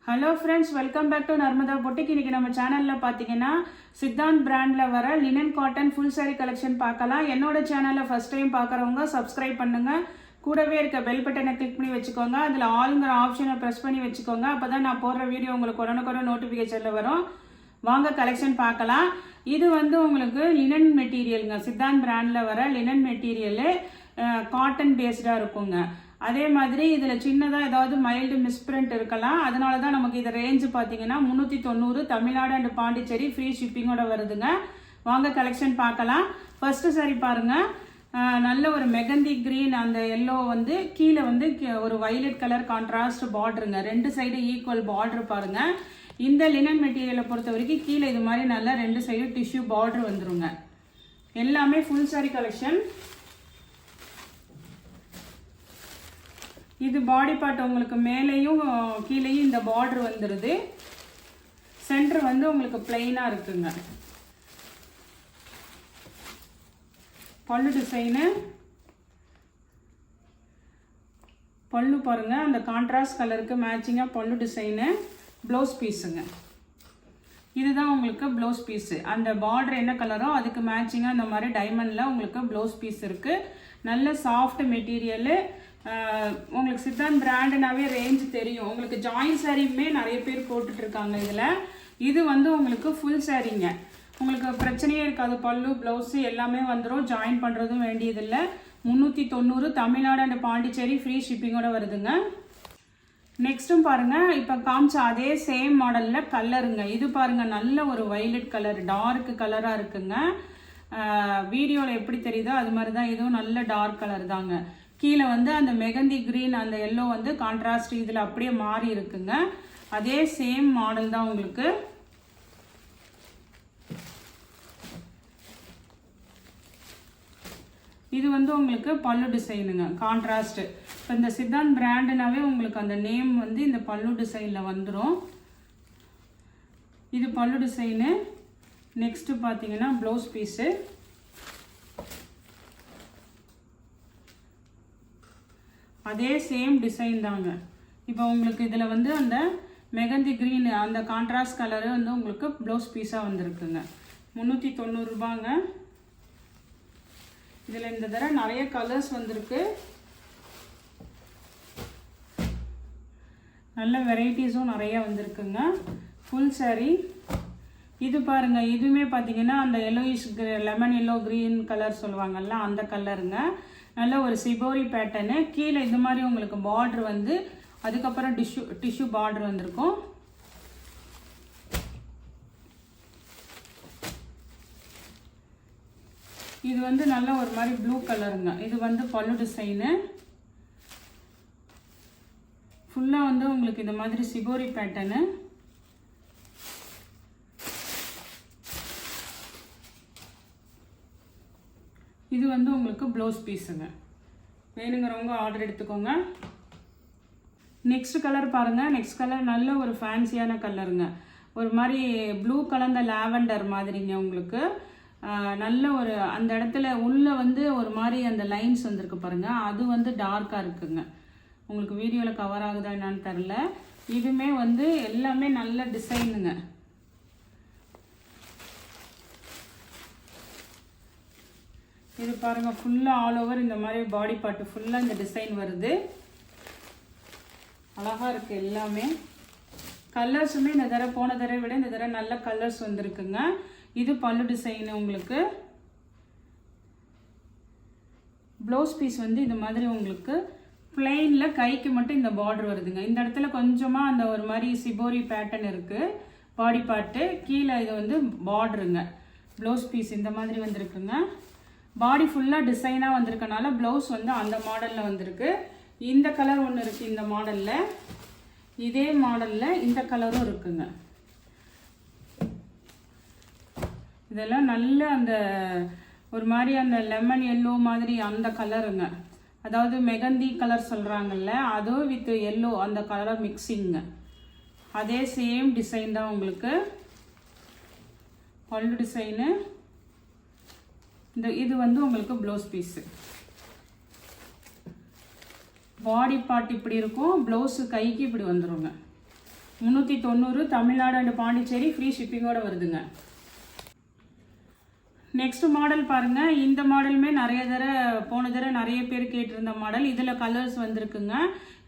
Hello friends, welcome back to Narmada boutique. இன்னைக்கு நம்ம சேனலில் பார்த்தீங்கன்னா சித்தாந்த் பிராண்டில் வர linen cotton full sari collection பார்க்கலாம். என்னோட சேனலில் ஃபர்ஸ்ட் டைம் பார்க்குறவங்க சப்ஸ்கிரைப் பண்ணுங்கள். கூடவே இருக்க பெல் பட்டனை கிளிக் பண்ணி வச்சுக்கோங்க. அதில் ஆளுங்கிற ஆப்ஷனை ப்ரெஸ் பண்ணி வச்சுக்கோங்க. அப்போ தான் நான் போடுற வீடியோ உங்களுக்கு உடனுக்குடனே நோட்டிஃபிகேஷனில் வரும். வாங்க கலெக்ஷன் பார்க்கலாம். இது வந்து உங்களுக்கு லினன் மெட்டீரியலுங்க. சித்தாந்த் பிராண்டில் வர லினன் மெட்டீரியலு காட்டன் பேஸ்டாக இருக்குங்க. அதே மாதிரி இதில் சின்னதாக ஏதாவது மைல்டு மிஸ்பிரிண்ட் இருக்கலாம். அதனால தான் நமக்கு இது ரேஞ்சு பார்த்தீங்கன்னா 390 தமிழ்நாடு அண்ட் பாண்டிச்சேரி ஃப்ரீ ஷிப்பிங்கோட வருதுங்க. வாங்க கலெக்ஷன் பார்க்கலாம். ஃபர்ஸ்ட் சாரி பாருங்கள், நல்ல ஒரு மெகந்தி கிரீன், அந்த எல்லோ வந்து கீழே வந்து ஒரு வைலட் கலர் கான்ட்ராஸ்ட் பார்டருங்க. ரெண்டு சைடு ஈக்குவல் பார்டர் பாருங்க. இந்த லினன் மெட்டீரியலை பொறுத்த வரைக்கும் கீழே இது மாதிரி நல்லா ரெண்டு சைடு டிஷ்யூ பார்டர் வந்துருங்க. எல்லாமே ஃபுல் சாரி கலெக்ஷன். இது பாடி பார்ட் உங்களுக்கு மேலேயும் கீழேயும் இந்த பார்டர் வந்துடுது. சென்டர் வந்து உங்களுக்கு பிளெயினாக இருக்குங்க. பல்லு டிசைனு, பல்லு பாருங்க, அந்த கான்ட்ராஸ்ட் கலருக்கு மேட்சிங்காக பல்லு டிசைனு. ப்ளவுஸ் பீஸுங்க, இதுதான் உங்களுக்கு ப்ளவுஸ் பீஸு. அந்த பார்டர் என்ன கலரோ அதுக்கு மேட்சிங்காக இந்த மாதிரி டைமண்டில் உங்களுக்கு ப்ளவுஸ் பீஸ் இருக்குது. நல்ல சாஃப்ட் மெட்டீரியலு. உங்களுக்கு சித்தாந்த் பிராண்டுனாவே ரேஞ்ச் தெரியும். உங்களுக்கு ஜாயின் சாரியுமே நிறைய பேர் போட்டுட்ருக்காங்க இதில். இது வந்து உங்களுக்கு ஃபுல் சாரீங்க. உங்களுக்கு பிரச்சனையே இருக்காது. பல்லு ப்ளவுஸு எல்லாமே வந்துடும். ஜாயின் பண்ணுறதும் வேண்டியதில்லை. 390 தமிழ்நாடு அண்ட் பாண்டிச்சேரி ஃப்ரீ ஷிப்பிங்கோட வருதுங்க. நெக்ஸ்ட்டும் பாருங்கள், இப்போ காமிச்ச அதே சேம் மாடலில் கலருங்க. இது பாருங்கள், நல்ல ஒரு வைலட் கலர், டார்க் கலராக இருக்குங்க. வீடியோவில் எப்படி தெரியுதோ அது மாதிரி தான் இதுவும் நல்ல டார்க் கலர் தாங்க. கீழே வந்து அந்த மெகந்தி கிரீன், அந்த எல்லோ வந்து கான்ட்ராஸ்ட் இதில் அப்படியே மாறி இருக்குங்க. அதே சேம் மாடல் தான் உங்களுக்கு. இது வந்து உங்களுக்கு பல்லு டிசைனுங்க, கான்ட்ராஸ்ட். இப்போ இந்த சித்தாந்த் பிராண்டுனாவே உங்களுக்கு அந்த நேம் வந்து இந்த பல்லு டிசைனில் வந்துடும். இது பல்லு டிசைனு. நெக்ஸ்ட்டு பார்த்தீங்கன்னா ப்ளவுஸ் பீஸு. அதே சேம் டிசைன் தாங்க. இப்போ உங்களுக்கு இதில் வந்து அந்த மெகந்தி க்ரீன், அந்த கான்ட்ராஸ்ட் கலரு வந்து உங்களுக்கு ப்ளவுஸ் பீஸாக வந்திருக்குங்க. 390 ரூபாங்க. இதில் இந்த தடவை நிறைய கலர்ஸ் வந்திருக்கு. நல்ல வெரைட்டிஸும் நிறைய வந்திருக்குங்க. Full sorry. இது பாருங்க, இதுவுமே பார்த்தீங்கன்னா அந்த yellowish lemon yellow green colour சொல்லுவாங்கல்ல, அந்த கலருங்க. நல்ல ஒரு சிபோரி பேட்டர்னு. கீழே இது மாதிரி உங்களுக்கு பார்டர் வந்து அதுக்கப்புறம் டிஷ்யூ பார்டர் வந்திருக்கும். இது வந்து நல்ல ஒரு மாதிரி ப்ளூ கலருங்க. இது வந்து பல்லு டிசைனு. ஃபுல்லாக வந்து உங்களுக்கு இந்த மாதிரி சிபோரி பேட்டர்னு. இது வந்து உங்களுக்கு ப்ளவுஸ் பீஸுங்க. வேணுங்கிறவங்க ஆர்டர் எடுத்துக்கோங்க. நெக்ஸ்ட் கலர் பாருங்கள். நெக்ஸ்ட் கலர் நல்ல ஒரு ஃபேன்சியான கலருங்க. ஒரு மாதிரி ப்ளூ கலந்த லாவெண்டர் மாதிரிங்க. உங்களுக்கு நல்ல ஒரு அந்த இடத்துல உள்ளே வந்து ஒரு மாதிரி அந்த லைன்ஸ் வந்துருக்கு பாருங்கள், அது வந்து டார்க்காக இருக்குங்க. உங்களுக்கு வீடியோவில் கவர் ஆகுதா என்னான்னு தெரில. இதுவுமே வந்து எல்லாமே நல்ல டிசைனுங்க. இது பாருங்க, ஃபுல்லாக ஆல் ஓவர் இந்த மாதிரி பாடி பார்ட்டு ஃபுல்லாக இந்த டிசைன் வருது. அழகாக இருக்குது எல்லாமே. கலர்ஸுமே இந்த தடவை போன தடவை விட இந்த தடவை நல்ல கலர்ஸ் வந்திருக்குங்க. இது பல்லு டிசைனு. உங்களுக்கு ப்ளவுஸ் பீஸ் வந்து இந்த மாதிரி உங்களுக்கு பிளெயினில் கைக்கு மட்டும் இந்த பார்டர் வருதுங்க. இந்த இடத்துல கொஞ்சமாக அந்த ஒரு மாதிரி சிபோரி பேட்டர்ன் இருக்குது பாடி பார்ட்டு. கீழே இது வந்து பார்டருங்க. ப்ளவுஸ் பீஸ் இந்த மாதிரி வந்திருக்குங்க. பாடி ஃபுல்லாக டிசைனாக வந்திருக்கனால ப்ளவுஸ் வந்து அந்த மாடலில் வந்திருக்கு. இந்த கலர் ஒன்று இருக்குது இந்த மாடலில். இதே மாடலில் இந்த கலரும் இருக்குங்க. இதெல்லாம் நல்ல அந்த ஒரு மாதிரி அந்த லெமன் எல்லோ மாதிரி அந்த கலருங்க. அதாவது மெகந்தி கலர் சொல்கிறாங்கல்ல, அதுவும் வித் எல்லோ அந்த கலர் மிக்சிங்க. அதே சேம் டிசைன் தான் உங்களுக்கு. பல்லு டிசைனு. இது வந்து உங்களுக்கு ப்ளவுஸ் பீஸு. பாடி பார்ட் இப்படி இருக்கும், ப்ளவுஸு கைக்கு இப்படி வந்துருங்க. 390 தமிழ்நாடு அண்ட் பாண்டிச்சேரி ஃப்ரீ ஷிப்பிங்கோட வருதுங்க. நெக்ஸ்ட் மாடல் பாருங்க. இந்த மாடலுமே போன தடவை நிறைய பேர் கேட்டிருந்த மாடல். இதில் கலர்ஸ் வந்திருக்குங்க.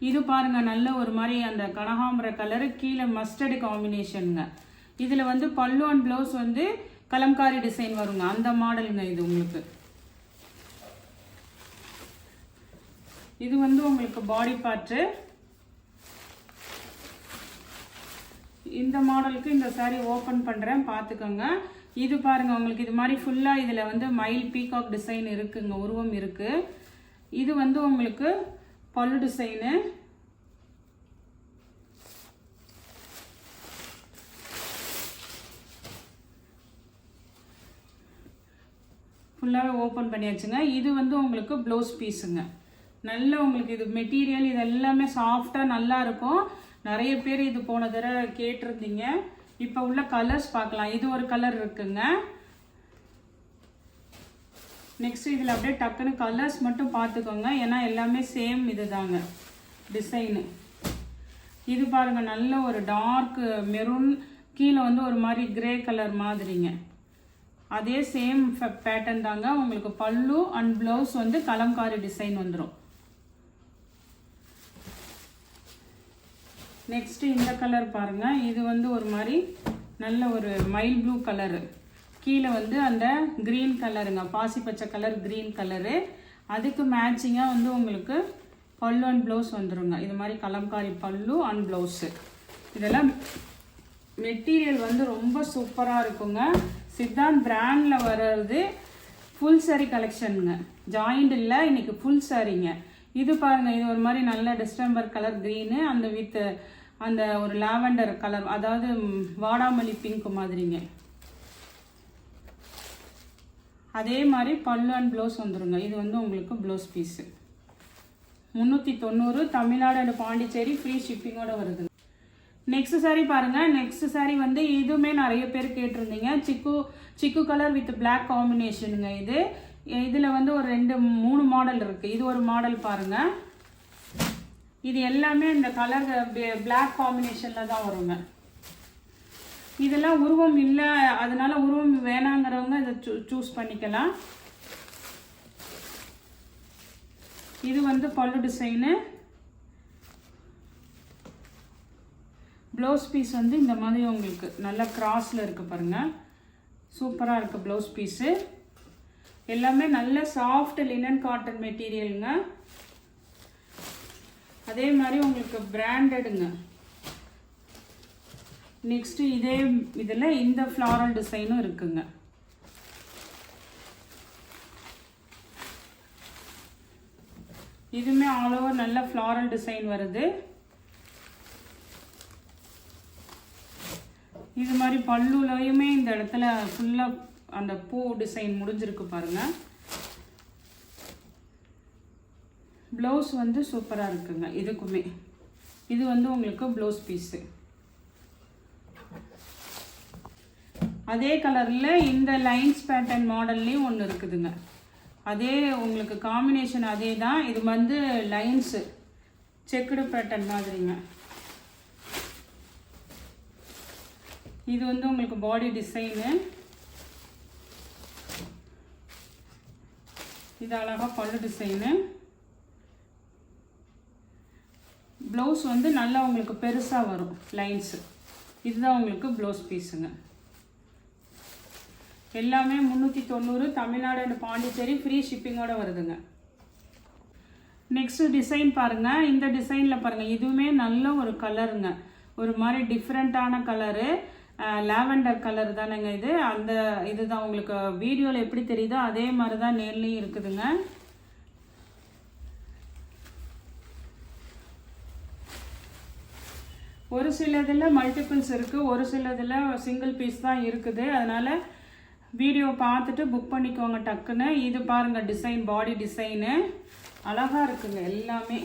இது பாருங்க, நல்ல ஒரு மாதிரி அந்த கனகாம்பர கலரு, கீழே மஸ்டர்டு காம்பினேஷனுங்க. இதில் வந்து பல்லு அண்ட் ப்ளவுஸ் வந்து கலம்காரி டிசைன் வருங்க. அந்த மாடலுங்க இது உங்களுக்கு. இது வந்து உங்களுக்கு பாடி பார்ட்டு. இந்த மாடலுக்கு இந்த saree ஓப்பன் பண்ணுறேன், பார்த்துக்கோங்க. இது பாருங்க, உங்களுக்கு இது மாதிரி ஃபுல்லாக இதில் வந்து மயில் பீகாக் டிசைன் இருக்குங்க, உருவம் இருக்கு. இது வந்து உங்களுக்கு பல்லு டிசைனு. ஃபுல்லாகவே ஓப்பன் பண்ணியாச்சுங்க. இது வந்து உங்களுக்கு ப்ளவுஸ் பீஸுங்க. நல்ல உங்களுக்கு இது மெட்டீரியல் இது எல்லாமே சாஃப்டாக நல்லா இருக்கும். நிறைய பேர் இது போன தடவை கேட்டிருந்தீங்க. இப்போ உள்ள கலர்ஸ் பார்க்கலாம். இது ஒரு கலர் இருக்குங்க. நெக்ஸ்ட் இதில் அப்படியே டக்குன்னு கலர்ஸ் மட்டும் பார்த்துக்கோங்க, ஏன்னா எல்லாமே சேம் இது தாங்க டிசைனு. இது பாருங்க, நல்ல ஒரு டார்க் மெரூன், கீழே வந்து ஒரு மாதிரி கிரே கலர் மாதிரிங்க. அதே சேம் பேட்டர்ன் தாங்க. உங்களுக்கு பல்லு அண்ட் ப்ளவுஸ் வந்து கலம்காரி டிசைன் வந்துடும். நெக்ஸ்ட் இந்த கலர் பாருங்க. இது வந்து ஒரு மாதிரி நல்ல ஒரு மைல் ப்ளூ கலரு, கீழே வந்து அந்த கிரீன் கலருங்க, பாசி பச்சை கலர் கிரீன் கலரு. அதுக்கு மேட்சிங்காக வந்து உங்களுக்கு பல்லு அண்ட் ப்ளவுஸ் வந்துடுங்க. இது மாதிரி கலம்காரி பல்லு அண்ட் ப்ளவுஸு. இதெல்லாம் மெட்டீரியல் வந்து ரொம்ப சூப்பராக இருக்குங்க. சித்தாந்த் பிராண்டில் வர்றது ஃபுல் சாரீ கலெக்ஷனுங்க. ஜாயிண்ட் இல்லை, இன்னைக்கு ஃபுல் சாரீங்க. இது பாருங்கள், இது ஒரு மாதிரி நல்ல டிஸ்டம்பர் கலர் க்ரீனு, அந்த வித் அந்த ஒரு லாவெண்டர் கலர், அதாவது வாடாமல்லி பிங்க் மாதிரிங்க. அதே மாதிரி பல்லு அண்ட் ப்ளவுஸ் வந்துடுங்க. இது வந்து உங்களுக்கு blouse piece. 390 Tamil Nadu and Pondicherry free ஷிப்பிங்கோட வருதுங்க. நெக்ஸ்ட் சாரீ பாருங்க. நெக்ஸ்ட் சாரீ வந்து இதுவுமே நிறைய பேர் கேட்டிருந்தீங்க. சிக்கு கலர் வித் பிளாக் காம்பினேஷனுங்க. இதில் வந்து ஒரு 2-3 மாடல் இருக்குது. இது ஒரு மாடல் பாருங்க. இது எல்லாமே இந்த கலர் பிளாக் காம்பினேஷனில் தான் வருங்க. இதெல்லாம் உருவம் இல்லை, அதனால உருவம் வேணாங்கிறவங்க இதை சூஸ் பண்ணிக்கலாம். இது வந்து பல்லு டிசைனு. ப்ளவுஸ் பீஸ் வந்து இந்த மாதிரி உங்களுக்கு நல்ல கிராஸில் இருக்குது பாருங்கள், சூப்பராக இருக்குது ப்ளவுஸ் பீஸு. எல்லாமே நல்ல சாஃப்ட் லினன் காட்டன் மெட்டீரியலுங்க. அதே மாதிரி உங்களுக்கு பிராண்டடுங்க. நெக்ஸ்ட் இதே இதில் இந்த ஃப்ளாரல் டிசைனும் இருக்குங்க. இதுவுமே ஆல் ஓவர் நல்ல ஃப்ளாரல் டிசைன் வருது. இது மாதிரி பல்லுலையுமே இந்த இடத்துல ஃபுல்லாக அந்த பூ டிசைன் முடிஞ்சிருக்கு பாருங்க. ப்ளவுஸ் வந்து சூப்பராக இருக்குங்க. இதுக்குமே இது வந்து உங்களுக்கு ப்ளவுஸ் பீஸு. அதே கலரில் இந்த லைன்ஸ் பேட்டர்ன் மாடல்லையும் ஒன்று இருக்குதுங்க. அதே உங்களுக்கு காம்பினேஷன் அதே தான். இது வந்து லைன்ஸு செக்குடு பேட்டர்ன் மாதிரிங்க. இது வந்து உங்களுக்கு பாடி டிசைனு. இது அழகாக பல்லு டிசைனு. ப்ளவுஸ் வந்து நல்லா உங்களுக்கு பெருசாக வரும் லைன்ஸு. இதுதான் உங்களுக்கு ப்ளவுஸ் பீஸுங்க. எல்லாமே 390 தமிழ்நாடு அண்ட் பாண்டிச்சேரி ஃப்ரீ ஷிப்பிங்கோட வருதுங்க. நெக்ஸ்ட் டிசைன் பாருங்க. இந்த டிசைனில் பாருங்க, இதுவுமே நல்ல ஒரு கலருங்க, ஒரு மாதிரி டிஃப்ரெண்ட்டான கலரு, லாவெண்டர் கலர் தானேங்க இது. அந்த இதுதான் உங்களுக்கு வீடியோவில் எப்படி தெரியுதோ அதே மாதிரி தான் நேர்லையும் இருக்குதுங்க. ஒரு சில இதில் மல்டிபிள்ஸ் இருக்குது, ஒரு சில இதில் சிங்கிள் பீஸ் தான் இருக்குது. அதனால் வீடியோ பார்த்துட்டு புக் பண்ணிக்கோங்க டக்குன்னு. இது பாருங்கள் டிசைன், பாடி டிசைனு அழகாக இருக்குங்க எல்லாமே.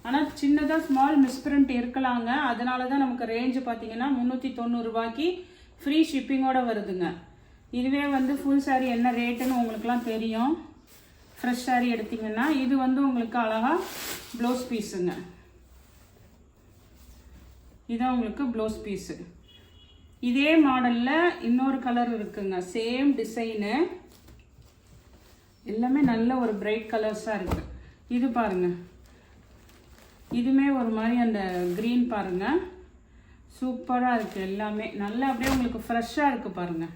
ஆனால் சின்னதாக ஸ்மால் மிஸ்பிரிண்ட் இருக்கலாங்க. அதனால தான் நமக்கு ரேஞ்சு பார்த்தீங்கன்னா 390 ரூபாய்க்கு ஃப்ரீ ஷிப்பிங்கோடு வருதுங்க. இதுவே வந்து ஃபுல் சாரீ என்ன ரேட்டுன்னு உங்களுக்குலாம் தெரியும். ஃப்ரெஷ் சாரீ எடுத்திங்கன்னா இது வந்து உங்களுக்கு அழகாக ப்ளவுஸ் பீஸுங்க. இதான் உங்களுக்கு ப்ளவுஸ் பீஸு. இதே மாடலில் இன்னொரு கலர் இருக்குங்க, சேம் டிசைனு, எல்லாமே நல்ல ஒரு பிரைட் கலர்ஸாக இருக்குது. இது பாருங்கள், இதுவுமே ஒரு மாதிரி அந்த க்ரீன் பாருங்கள், சூப்பராக இருக்குது. எல்லாமே நல்லா அப்படியே உங்களுக்கு ஃப்ரெஷ்ஷாக இருக்குது பாருங்கள்.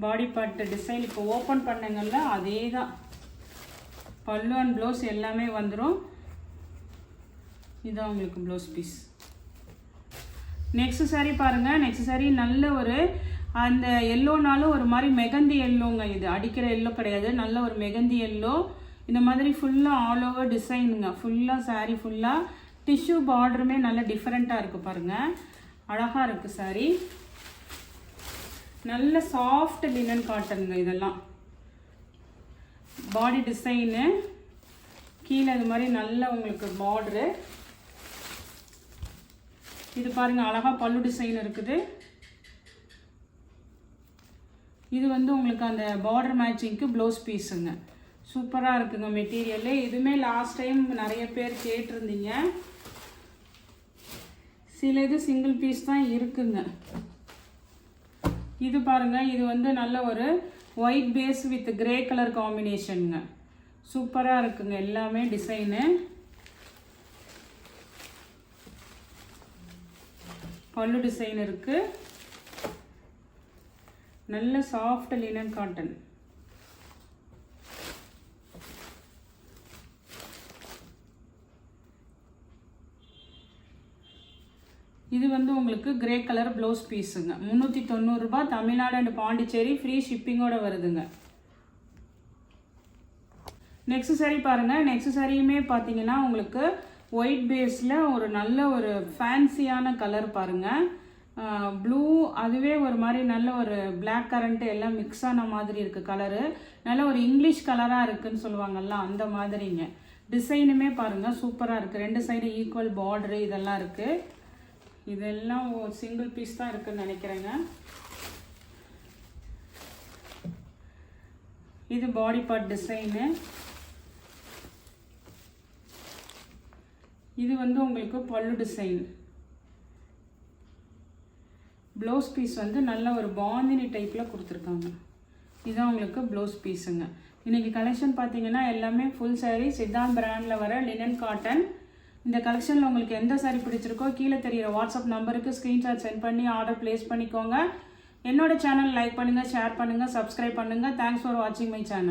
பாடி பார்ட் டிசைன் இப்போ ஓப்பன் பண்ணுங்கள்ல அதே தான். பல்லு அண்ட் ப்ளவுஸ் எல்லாமே வந்துடும். இதுதான் உங்களுக்கு ப்ளவுஸ் பீஸ். நெக்ஸ்ட் சாரீ பாருங்கள். நெக்ஸ்ட் சாரீ நல்ல ஒரு அந்த எல்லோனாலும் ஒரு மாதிரி மெகந்தி எல்லோங்க. இது அடிக்கிற எல்லோ கிடையாது, நல்ல ஒரு மெகந்தி எல்லோ. இந்த மாதிரி ஃபுல்லாக ஆல் ஓவர் டிசைனுங்க. ஃபுல்லாக சாரீ ஃபுல்லாக டிஷ்யூ பார்டருமே நல்ல டிஃப்ரெண்ட்டாக இருக்குது பாருங்கள். அழகாக இருக்குது சாரீ. நல்ல சாஃப்ட் லினன் காட்டனுங்க இதெல்லாம். பாடி டிசைனு கீழே இது மாதிரி நல்ல உங்களுக்கு பார்டரு. இது பாருங்கள், அழகாக பல்லு டிசைன் இருக்குது. இது வந்து உங்களுக்கு அந்த பார்டர் மேட்சிங்க்கு ப்ளவுஸ் பீஸுங்க. சூப்பராக இருக்குங்க மெட்டீரியலு. இதுவுமே லாஸ்ட் டைம் நிறைய பேர் கேட்டிருந்தீங்க. சில இது சிங்கிள் பீஸ் தான் இருக்குங்க. இது பாருங்கள், இது வந்து நல்ல ஒரு white base with grey colour காம்பினேஷனுங்க. சூப்பராக இருக்குங்க எல்லாமே டிசைனு. பல்லு டிசைன் இருக்குது. நல்ல சாஃப்ட் லினன் காட்டன். இது வந்து உங்களுக்கு கிரே கலர் ப்ளவுஸ் பீஸுங்க. 390 ரூபாய். தமிழ்நாடு அண்ட் பாண்டிச்சேரி ஃப்ரீ ஷிப்பிங்கோட வருதுங்க. நெக்ஸ்ட் சாரீ பாருங்கள். நெக்ஸ்ட் சாரியுமே பார்த்தீங்கன்னா உங்களுக்கு ஒயிட் பேஸில் ஒரு நல்ல ஒரு ஃபேன்சியான கலர் பாருங்கள். ப்ளூ, அதுவே ஒரு மாதிரி நல்ல ஒரு பிளாக் கரண்ட் எல்லாம் மிக்ஸ் ஆன மாதிரி இருக்குது கலரு. நல்ல ஒரு இங்கிலீஷ் கலராக இருக்குதுன்னு சொல்லுவாங்கல்ல, அந்த மாதிரிங்க. டிசைனுமே பாருங்கள் சூப்பராக இருக்குது. 2 சைடு ஈக்குவல் பார்டரு இதெல்லாம் இருக்குது. இதெல்லாம் சிங்கிள் பீஸ் தான் இருக்குதுன்னு நினைக்கிறேங்க. இது பாடி பார்ட் டிசைனு. இது வந்து உங்களுக்கு பல்லு டிசைன். ப்ளவுஸ் பீஸ் வந்து நல்ல ஒரு பாந்தினி டைப்பில் கொடுத்துருக்காங்க. இதுதான் உங்களுக்கு ப்ளவுஸ் பீஸுங்க. இன்றைக்கி கலெக்ஷன் பார்த்தீங்கன்னா எல்லாமே ஃபுல் சாரீ சித்தாந்த் பிராண்டில் வர லினன் காட்டன். இந்த கலெக்ஷனில் உங்களுக்கு எந்த சாரீ பிடிச்சிருக்கோ கீழே தெரிகிற வாட்ஸ்அப் நம்பருக்கு ஸ்க்ரீன்ஷாட் சென்ட் பண்ணி ஆர்டர் ப்ளேஸ் பண்ணிக்கோங்க. என்னோட சேனல் லைக் பண்ணுங்கள், ஷேர் பண்ணுங்கள், சப்ஸ்கிரைப் பண்ணுங்கள். தேங்க்ஸ் ஃபார் வாட்சிங் மை சேனல்.